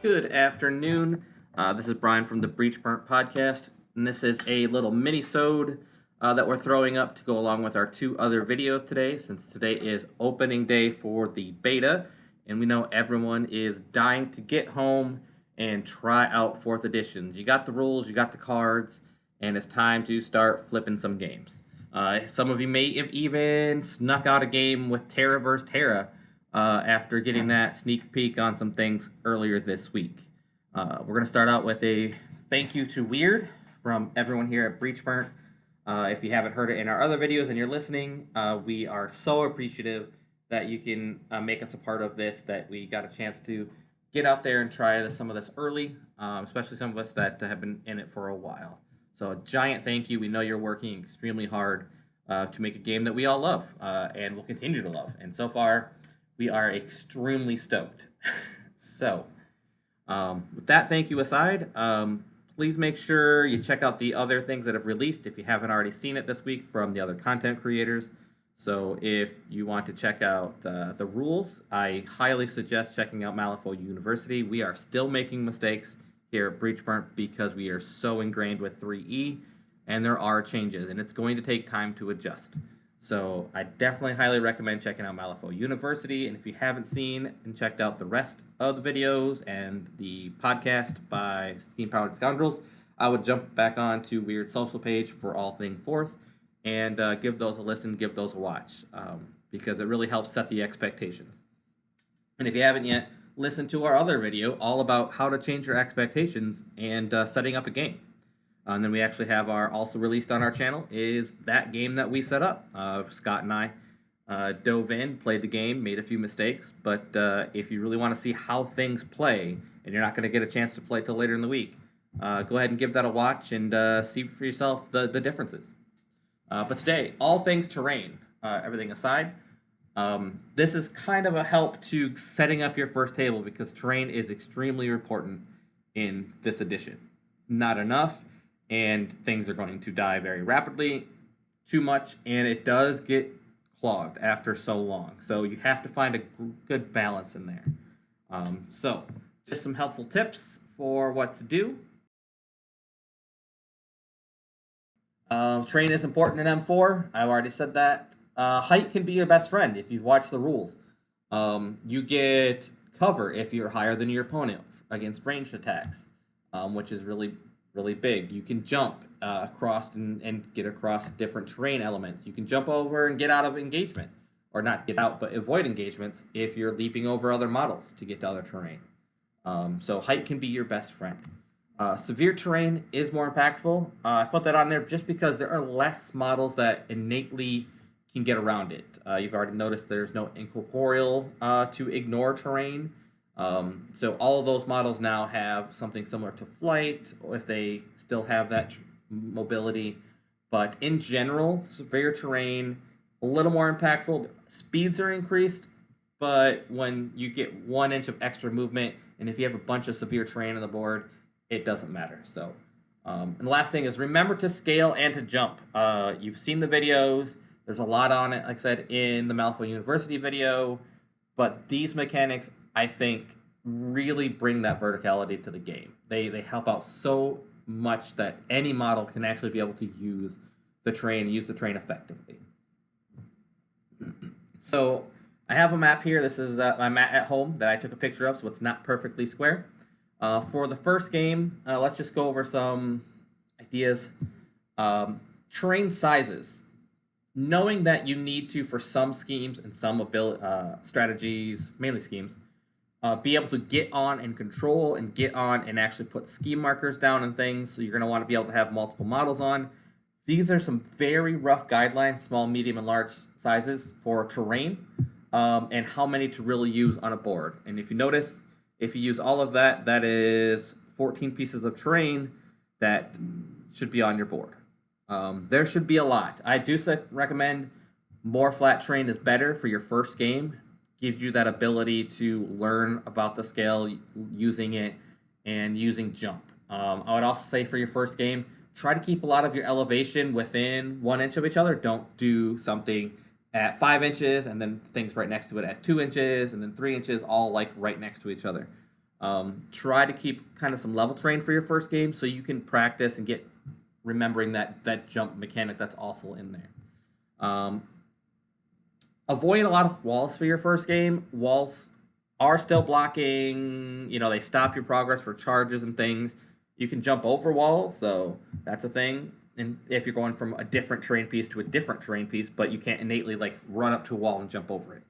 Good afternoon. This is Brian from the Breachburnt Podcast, and this is a little mini-sode that we're throwing up to go along with our two other videos today, since today is opening day for the beta, and we know everyone is dying to get home and try out 4th editions. You got the rules, you got the cards, and it's time to start flipping some games. Some of you may have even snuck out a game with Terra vs. Terra after getting that sneak peek on some things earlier this week. We're going to start out with a thank you to Wyrd from everyone here at Breachburnt. If you haven't heard it in our other videos and you're listening, we are so appreciative that you can make us a part of this, that we got a chance to get out there and try some of this early, especially some of us that have been in it for a while. So a giant thank you. We know you're working extremely hard to make a game that we all love and will continue to love. And so far, we are extremely stoked. So, with that thank you aside, please make sure you check out the other things that have released if you haven't already seen it this week from the other content creators. So if you want to check out the rules, I highly suggest checking out Malifaux University. We are still making mistakes here at Breachburnt because we are so ingrained with 3E, and there are changes, and it's going to take time to adjust. So I definitely highly recommend checking out Malifaux University. And if you haven't seen and checked out the rest of the videos and the podcast by Steam Powered Scoundrels, I would jump back on to Wyrd's social page for all things 4th and give those a listen, give those a watch, because it really helps set the expectations. And if you haven't yet, listen to our other video all about how to change your expectations and setting up a game. And then we actually have also released on our channel is that game that we set up. Scott and I dove in, played the game, made a few mistakes, but if you really want to see how things play, and you're not going to get a chance to play till later in the week, go ahead and give that a watch and see for yourself the differences. But today, all things terrain, everything aside, this is kind of a help to setting up your first table because terrain is extremely important in this edition. Not enough, and things are going to die very rapidly, too much, and it does get clogged after so long. So you have to find a good balance in there. So just some helpful tips for what to do. Terrain is important in M4. I've already said that. Height can be your best friend if you've watched the rules. You get cover if you're higher than your opponent against ranged attacks, which is really big. You can jump across and get across different terrain elements. You can jump over and get out of engagement, or not get out, but avoid engagements if you're leaping over other models to get to other terrain. So height can be your best friend. Severe terrain is more impactful. I put that on there just because there are less models that innately can get around it. You've already noticed there's no incorporeal to ignore terrain. So all of those models now have something similar to flight, or if they still have that mobility. But in general, severe terrain, a little more impactful. Speeds are increased, but when you get 1 inch of extra movement, and if you have a bunch of severe terrain on the board, it doesn't matter. So, and the last thing is remember to scale and to jump. You've seen the videos. There's a lot on it, like I said, in the Malifaux University video. But these mechanics, I think, really bring that verticality to the game. They help out so much that any model can actually be able to use the terrain effectively. So I have a map here. This is my map at home that I took a picture of, so it's not perfectly square. For the first game, let's just go over some ideas. Terrain sizes. Knowing that you need to, for some schemes and some strategies, mainly schemes, be able to get on and control and get on and actually put scheme markers down and things. So you're going to want to be able to have multiple models on. These are some very rough guidelines, small, medium, and large sizes for terrain, and how many to really use on a board. And if you notice, if you use all of that, that is 14 pieces of terrain that should be on your board. There should be a lot. I do recommend more flat terrain is better for your first game. Gives you that ability to learn about the scale, using it, and using jump. I would also say for your first game, try to keep a lot of your elevation within 1 inch of each other. Don't do something at 5 inches and then things right next to it at 2 inches and then 3 inches, all like right next to each other. Try to keep kind of some level terrain for your first game so you can practice and get remembering that jump mechanic that's also in there. Avoid a lot of walls for your first game. Walls are still blocking, they stop your progress for charges and things. You can jump over walls, so that's a thing. And if you're going from a different terrain piece to a different terrain piece, but you can't innately run up to a wall and jump over it.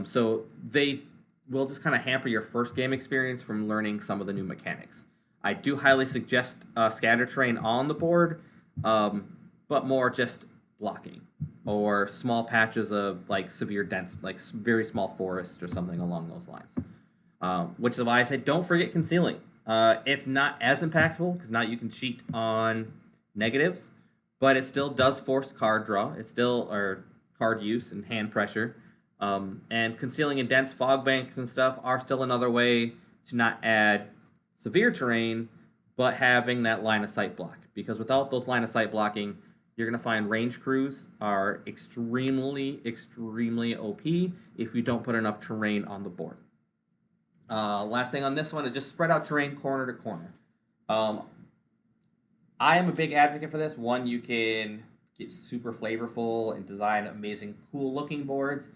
So they will just kind of hamper your first game experience from learning some of the new mechanics. I do highly suggest scatter terrain on the board, but more just blocking or small patches of severe dense, very small forest or something along those lines. Which is why I say don't forget concealing. It's not as impactful because now you can cheat on negatives, but it still does force card draw. It's still or card use and hand pressure. And concealing in dense fog banks and stuff are still another way to not add severe terrain, but having that line of sight block. Because without those line of sight blocking, you're going to find range crews are extremely, extremely OP if you don't put enough terrain on the board. Last thing on this one is just spread out terrain corner to corner. I am a big advocate for this. One, you can get super flavorful and design amazing, cool-looking boards.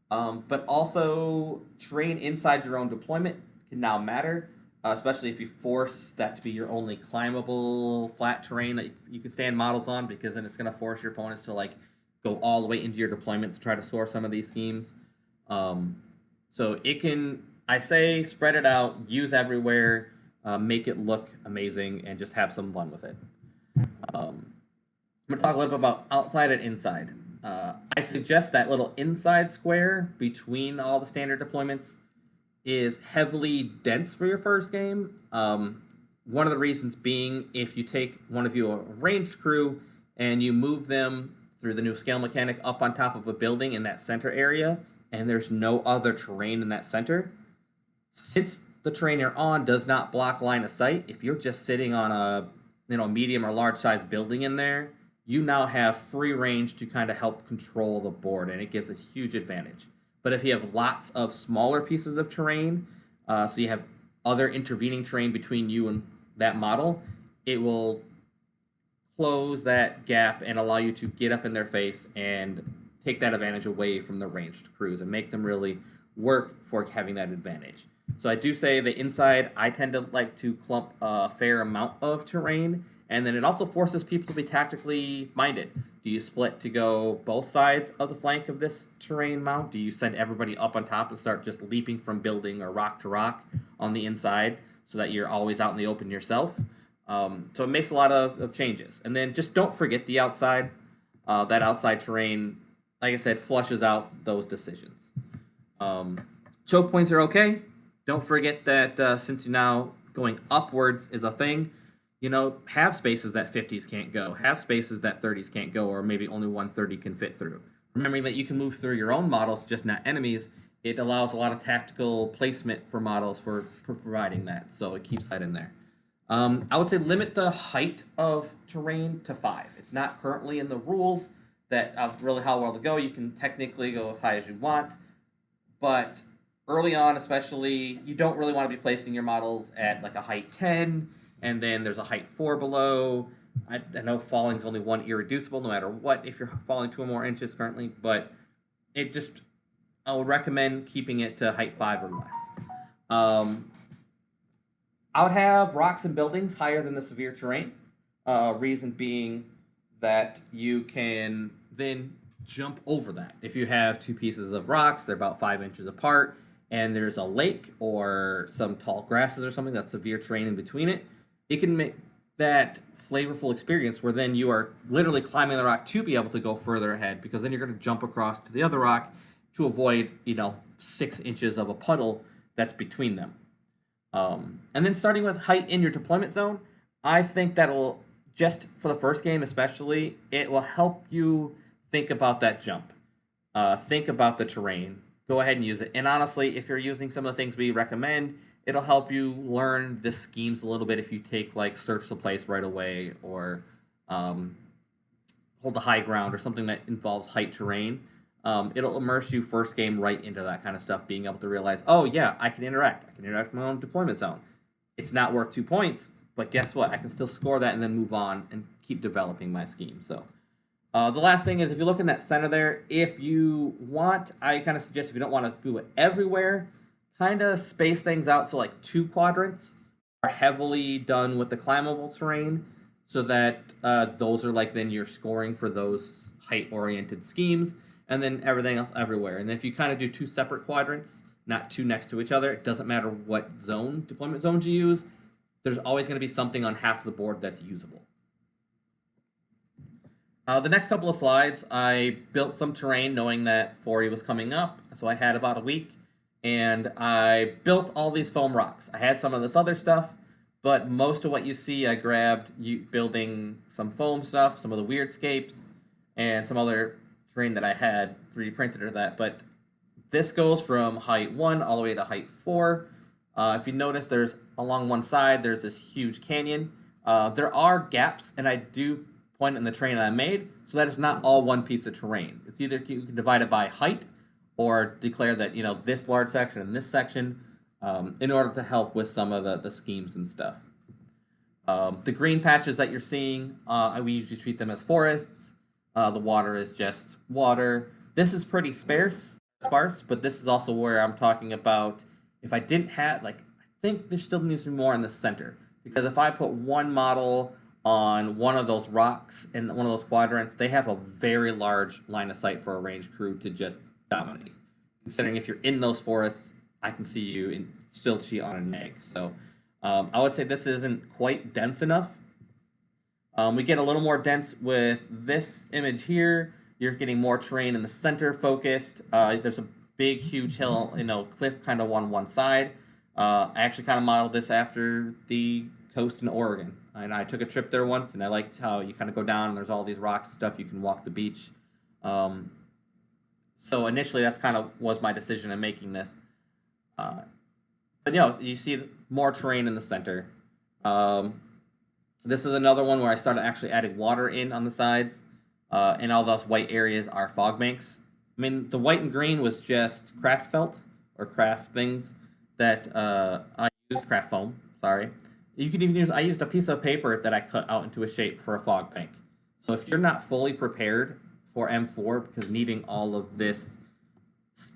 But also, terrain inside your own deployment can now matter, especially if you force that to be your only climbable flat terrain that you can stand models on, because then it's going to force your opponents to go all the way into your deployment to try to score some of these schemes. So it can, I say, spread it out, use everywhere, make it look amazing, and just have some fun with it. I'm going to talk a little bit about outside and inside. I suggest that little inside square between all the standard deployments is heavily dense for your first game. One of the reasons being, if you take one of your ranged crew and you move them through the new scale mechanic up on top of a building in that center area, and there's no other terrain in that center, since the terrain you're on does not block line of sight, if you're just sitting on a medium or large size building in there, you now have free range to kind of help control the board, and it gives a huge advantage. But if you have lots of smaller pieces of terrain, so you have other intervening terrain between you and that model, it will close that gap and allow you to get up in their face and take that advantage away from the ranged crews and make them really work for having that advantage. So I do say the inside, I tend to like to clump a fair amount of terrain, and then it also forces people to be tactically minded. Do you split to go both sides of the flank of this terrain mount? Do you send everybody up on top and start just leaping from building or rock to rock on the inside so that you're always out in the open yourself? So it makes a lot of changes. And then just don't forget the outside. That outside terrain, like I said, flushes out those decisions. Choke points are okay. Don't forget that since you're now going upwards is a thing, have spaces that 50s can't go, have spaces that 30s can't go, or maybe only 130 can fit through. Remembering that you can move through your own models, just not enemies, it allows a lot of tactical placement for models for providing that, so it keeps that in there. I would say limit the height of terrain to 5. It's not currently in the rules that of really how well to go. You can technically go as high as you want, but early on especially, you don't really want to be placing your models at a height 10, and then there's a height 4 below. I know falling is only 1 irreducible no matter what if you're falling 2 or more inches currently, but I would recommend keeping it to height 5 or less. I would have rocks and buildings higher than the severe terrain. Reason being that you can then jump over that. If you have 2 pieces of rocks, they're about 5 inches apart, and there's a lake or some tall grasses or something that's severe terrain in between it, it can make that flavorful experience where then you are literally climbing the rock to be able to go further ahead, because then you're going to jump across to the other rock to avoid 6 inches of a puddle that's between them. And then starting with height in your deployment zone, I think that'll, just for the first game especially, it will help you think about that jump. Think about the terrain. Go ahead and use it. And honestly, if you're using some of the things we recommend, it'll help you learn the schemes a little bit if you take search the place right away, or hold the high ground, or something that involves height terrain. it'll immerse you first game right into that kind of stuff, being able to realize, oh yeah, I can interact. I can interact with my own deployment zone. It's not worth 2 points, but guess what? I can still score that and then move on and keep developing my scheme. So the last thing is, if you look in that center there, if you want, I kind of suggest, if you don't want to do it everywhere, kind of space things out. So like 2 quadrants are heavily done with the climbable terrain, so that those are like then you're scoring for those height-oriented schemes, and then everything else everywhere. And if you kind of do 2 separate quadrants, not 2 next to each other, it doesn't matter what deployment zones you use, there's always going to be something on half the board that's usable. The next couple of slides, I built some terrain knowing that 40 was coming up, so I had about a week, and I built all these foam rocks. I had some of this other stuff, but most of what you see, I grabbed building some foam stuff, some of the Wyrdscapes, and some other terrain that I had 3D printed or that. But this goes from height 1 all the way to height 4. If you notice, there's along one side, there's this huge canyon. There are gaps, and I do point in the terrain that I made, so that it's not all one piece of terrain. It's either you can divide it by height, or declare that, this large section and this section, in order to help with some of the schemes and stuff. The green patches that you're seeing, we usually treat them as forests. The water is just water. This is pretty sparse, but this is also where I'm talking about, if I didn't have, I think there still needs to be more in the center, because if I put one model on one of those rocks in one of those quadrants, they have a very large line of sight for a ranged crew to just dominate. Considering if you're in those forests, I can see you and still cheat on a neg. So I would say this isn't quite dense enough. We get a little more dense with this image here. You're getting more terrain in the center focused. There's a big, huge hill, cliff kind of on one side. I actually kind of modeled this after the coast in Oregon. And I took a trip there once, and I liked how you kind of go down and there's all these rocks and stuff. You can walk the beach. So initially, that's kind of was my decision in making this. But you see more terrain in the center. This is another one where I started actually adding water in on the sides, and all those white areas are fog banks. I mean, the white and green was just craft felt or craft things that I used, craft foam. Sorry. You could even use. I used a piece of paper that I cut out into a shape for a fog bank. So if you're not fully prepared for M4, because needing all of this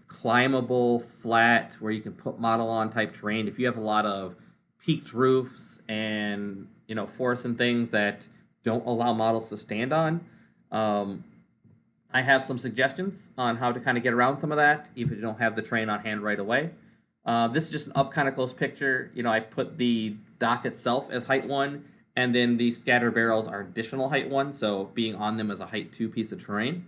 climbable, flat, where you can put model on type terrain, if you have a lot of peaked roofs and forests and things that don't allow models to stand on, I have some suggestions on how to kind of get around some of that, even if you don't have the terrain on hand right away. This is just an up kind of close picture. I put the dock itself as height 1, and then the scatter barrels are additional height 1, so being on them is a height 2 piece of terrain.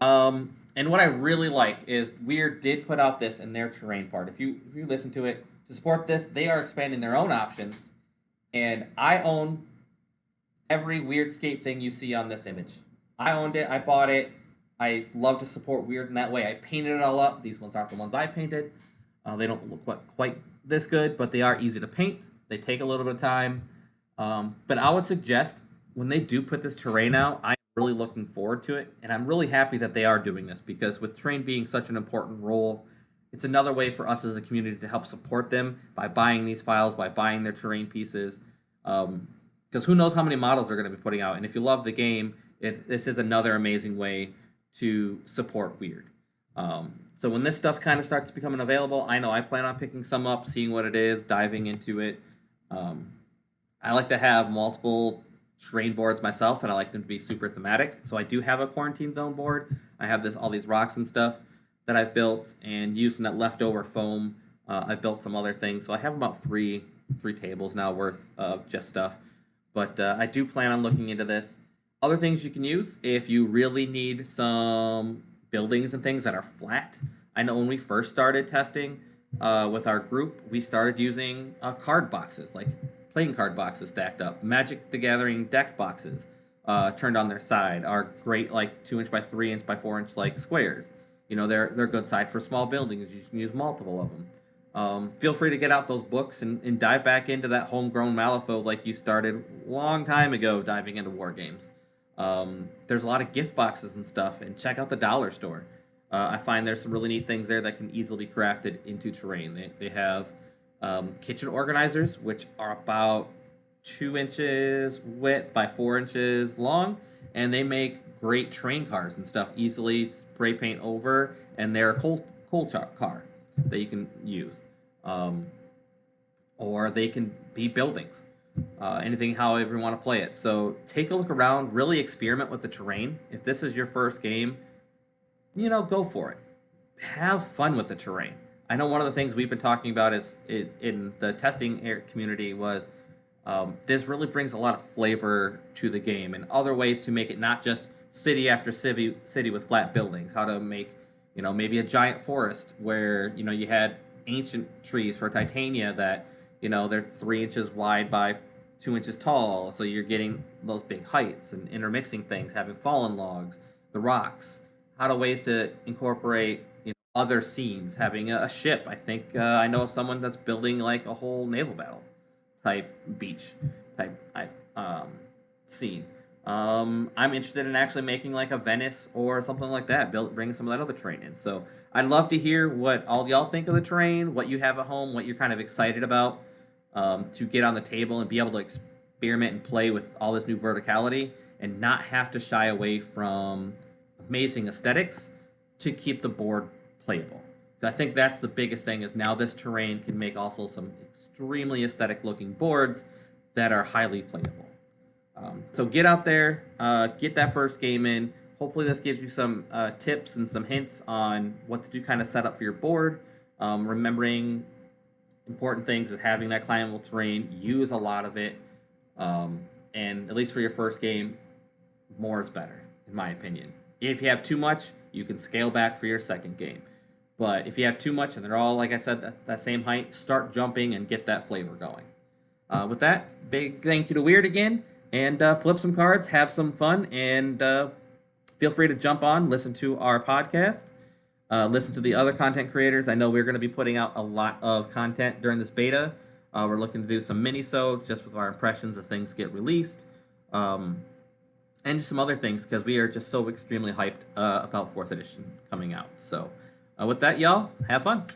And what I really like is Wyrd did put out this in their terrain part. If you listen to it, to support this, they are expanding their own options, and I own every Wyrdscape thing you see on this image. I owned it, I bought it. I love to support Wyrd in that way. I painted it all up. These ones aren't the ones I painted. They don't look quite this good, but they are easy to paint. They take a little bit of time. But I would suggest when they do put this terrain out, I'm really looking forward to it. And I'm really happy that they are doing this, because with terrain being such an important role, it's another way for us as a community to help support them by buying these files, by buying their terrain pieces. Because who knows how many models they're going to be putting out. And if you love the game, this is another amazing way to support Wyrd. So when this stuff kind of starts becoming available, I know I plan on picking some up, seeing what it is, diving into it. I like to have multiple terrain boards myself, and I like them to be super thematic. So I do have a quarantine zone board. I have all these rocks and stuff that I've built, and using that leftover foam, I've built some other things. So I have about three tables now worth of just stuff. But I do plan on looking into this. Other things you can use if you really need some buildings and things that are flat. I know when we first started testing with our group, we started using card boxes, like playing card boxes stacked up. Magic the Gathering deck boxes turned on their side are great, like 2-inch by 3-inch by 4-inch like squares. They're good side for small buildings. You can use multiple of them. Feel free to get out those books and dive back into that homegrown Malifaux like you started a long time ago diving into war games. There's a lot of gift boxes and stuff, and check out the dollar store. I find there's some really neat things there that can easily be crafted into terrain. They have kitchen organizers, which are about 2 inches width by 4 inches long, and they make great train cars and stuff easily spray paint over, and they're a coal car that you can use. Or they can be buildings. Anything, however you want to play it. So take a look around, really experiment with the terrain. If this is your first game, go for it. Have fun with the terrain. I know one of the things we've been talking about in the testing community was this really brings a lot of flavor to the game and other ways to make it not just city after city with flat buildings. How to make, maybe a giant forest where, you had ancient trees for Titania that, they're 3 inches wide by 2 inches tall. So you're getting those big heights and intermixing things, having fallen logs, the rocks, how to ways to incorporate, other scenes, having a ship. I think I know of someone that's building like a whole naval battle type beach type scene. I'm interested in actually making like a Venice or something like that, bringing some of that other terrain in. So I'd love to hear what all y'all think of the terrain, what you have at home, what you're kind of excited about to get on the table and be able to experiment and play with all this new verticality and not have to shy away from amazing aesthetics to keep the board playable. I think that's the biggest thing is now this terrain can make also some extremely aesthetic looking boards that are highly playable. So get out there, get that first game in. Hopefully this gives you some tips and some hints on what to do kind of set up for your board. Remembering important things is having that climbable terrain, use a lot of it. And at least for your first game, more is better, in my opinion. If you have too much, you can scale back for your second game. But if you have too much and they're all, like I said, that same height, start jumping and get that flavor going. With that, big thank you to Wyrd again. And flip some cards, have some fun, and feel free to jump on, listen to our podcast, listen to the other content creators. I know we're going to be putting out a lot of content during this beta. We're looking to do some mini-sodes just with our impressions as things get released. And just some other things because we are just so extremely hyped about 4th edition coming out. So with that, y'all, have fun.